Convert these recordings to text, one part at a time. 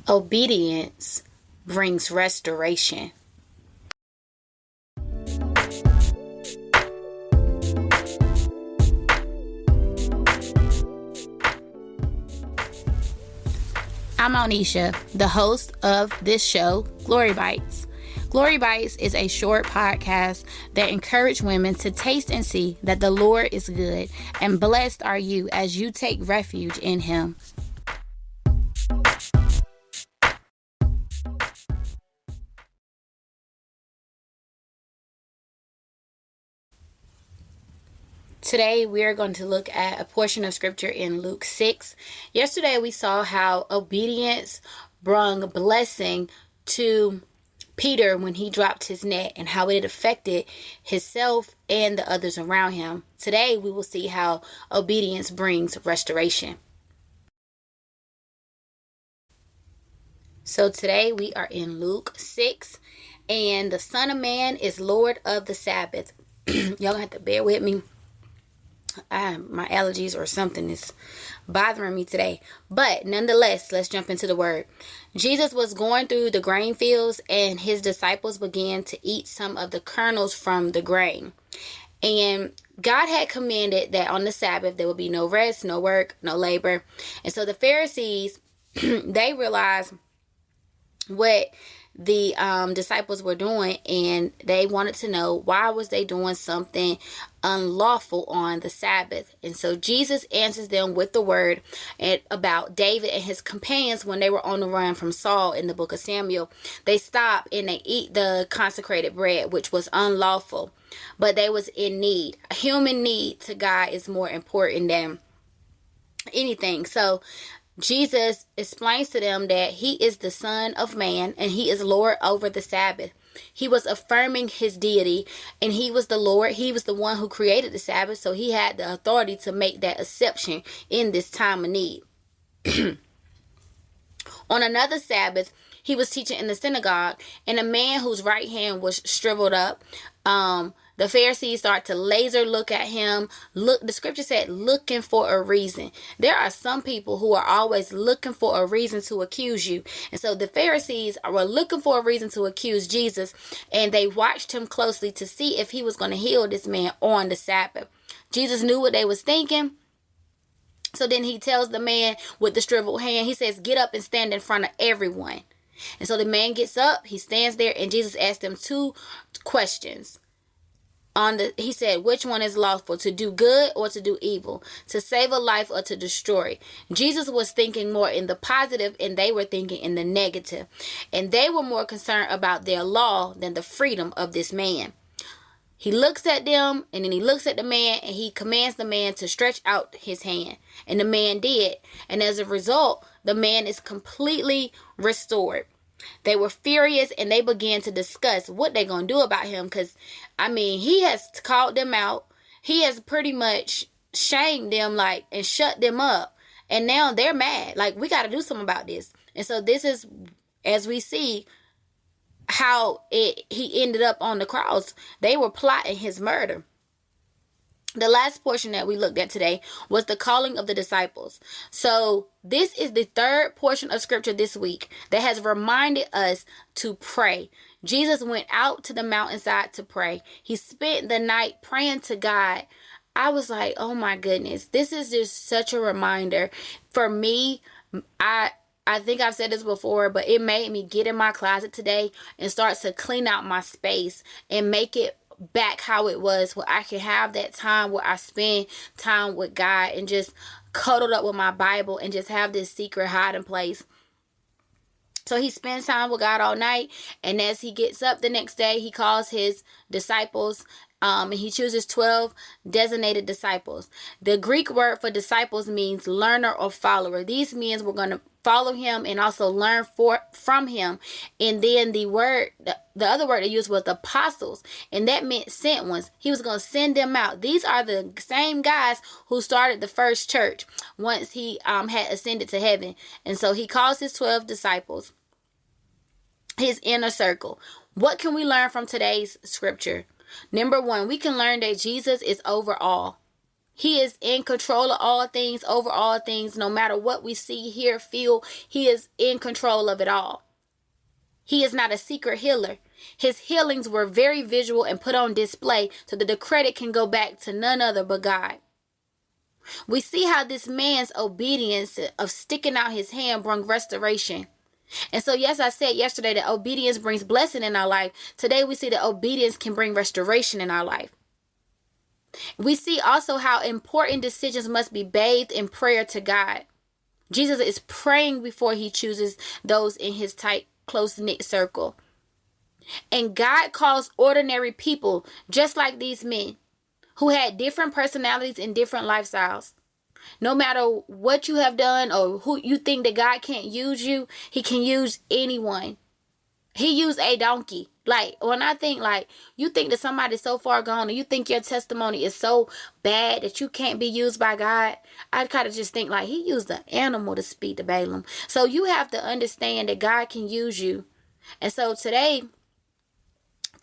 Obedience brings restoration. I'm Onisha, the host of this show, Glory Bites. Glory Bites is a short podcast that encourages women to taste and see that the Lord is good, and blessed are you as you take refuge in Him. Today, we are going to look at a portion of scripture in Luke 6. Yesterday, we saw how obedience brought blessing to Peter when he dropped his net and how it affected himself and the others around him. Today, we will see how obedience brings restoration. So today, we are in Luke 6, and the Son of Man is Lord of the Sabbath. Y'all gonna have to bear with me. My allergies or something is bothering me today. But nonetheless, let's jump into the word. Jesus was going through the grain fields, and his disciples began to eat some of the kernels from the grain. And God had commanded that on the Sabbath there would be no rest, no work, no labor. And so the Pharisees, they realized what the disciples were doing, and they wanted to know why was they doing something unlawful on the Sabbath. And so Jesus answers them with the word about David and his companions when they were on the run from Saul in the book of Samuel. They stop and they eat the consecrated bread, which was unlawful, but they was in need. A human need to God is more important than anything. So Jesus explains to them that he is the Son of Man and he is Lord over the Sabbath. He was affirming his deity, and he was the Lord. He was the one who created the Sabbath, so he had the authority to make that exception in this time of need. On another Sabbath, he was teaching in the synagogue, and a man whose right hand was shriveled up. The Pharisees start to laser look at him. The scripture said, looking for a reason. There are some people who are always looking for a reason to accuse you. And so the Pharisees were looking for a reason to accuse Jesus, and they watched him closely to see if he was going to heal this man on the Sabbath. Jesus knew what they was thinking. So then he tells the man with the shriveled hand, he says, get up and stand in front of everyone. And so the man gets up, he stands there, and Jesus asked him two questions. He said, which one is lawful, to do good or to do evil, to save a life or to destroy? Jesus was thinking more in the positive, and they were thinking in the negative. And they were more concerned about their law than the freedom of this man. He looks at them, and then he looks at the man, and he commands the man to stretch out his hand. And the man did. And as a result, the man is completely restored. They were furious, and they began to discuss what they're going to do about him. Because, he has called them out. He has pretty much shamed them, and shut them up. And now they're mad. We got to do something about this. And so this is, as we see, how he ended up on the cross. They were plotting his murder. The last portion that we looked at today was the calling of the disciples. So this is the third portion of scripture this week that has reminded us to pray. Jesus went out to the mountainside to pray. He spent the night praying to God. I was like, oh my goodness, this is just such a reminder. For me, I think I've said this before, but it made me get in my closet today and start to clean out my space and make it back how it was, where I can have that time where I spend time with God and just cuddled up with my Bible and just have this secret hiding place. So he spends time with God all night, and as he gets up the next day, he calls his disciples, and he chooses 12 designated disciples. The Greek word for disciples means learner or follower. These men were going to follow him and also learn from him. And then the other word they used was apostles, and that meant sent ones. He was going to send them out. These are the same guys who started the first church once he had ascended to heaven. And so he calls his 12 disciples, his inner circle. What can we learn from today's scripture? Number one, we can learn that Jesus is over all. He is in control of all things, over all things. No matter what we see, hear, feel, he is in control of it all. He is not a secret healer. His healings were very visual and put on display so that the credit can go back to none other but God. We see how this man's obedience of sticking out his hand brought restoration. And so, yes, I said yesterday that obedience brings blessing in our life. Today, we see that obedience can bring restoration in our life. We see also how important decisions must be bathed in prayer to God. Jesus is praying before he chooses those in his tight, close-knit circle. And God calls ordinary people, just like these men, who had different personalities and different lifestyles. No matter what you have done or who you think that God can't use you, he can use anyone. He used a donkey. Like, when I think, like, you think that somebody's so far gone and you think your testimony is so bad that you can't be used by God, I kind of just think, like, he used an animal to speak to Balaam. So you have to understand that God can use you. And so today,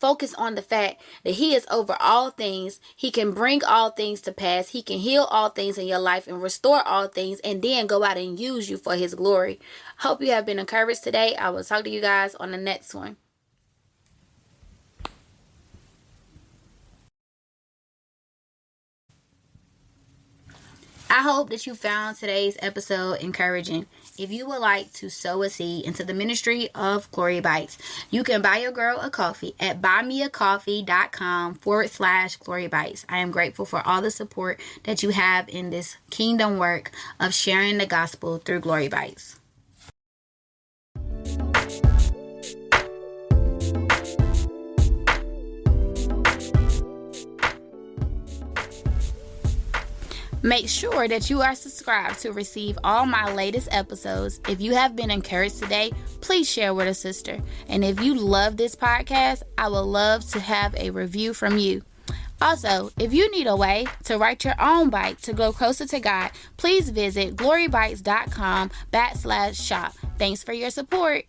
focus on the fact that he is over all things. He can bring all things to pass. He can heal all things in your life and restore all things, and then go out and use you for his glory. Hope you have been encouraged today. I will talk to you guys on the next one. I hope that you found today's episode encouraging. If you would like to sow a seed into the ministry of Glory Bites, you can buy your girl a coffee at buymeacoffee.com/Glory Bites. I am grateful for all the support that you have in this kingdom work of sharing the gospel through Glory Bites. Make sure that you are subscribed to receive all my latest episodes. If you have been encouraged today, please share with a sister. And if you love this podcast, I would love to have a review from you. Also, if you need a way to write your own bite to go closer to God, please visit glorybites.com/shop. Thanks for your support.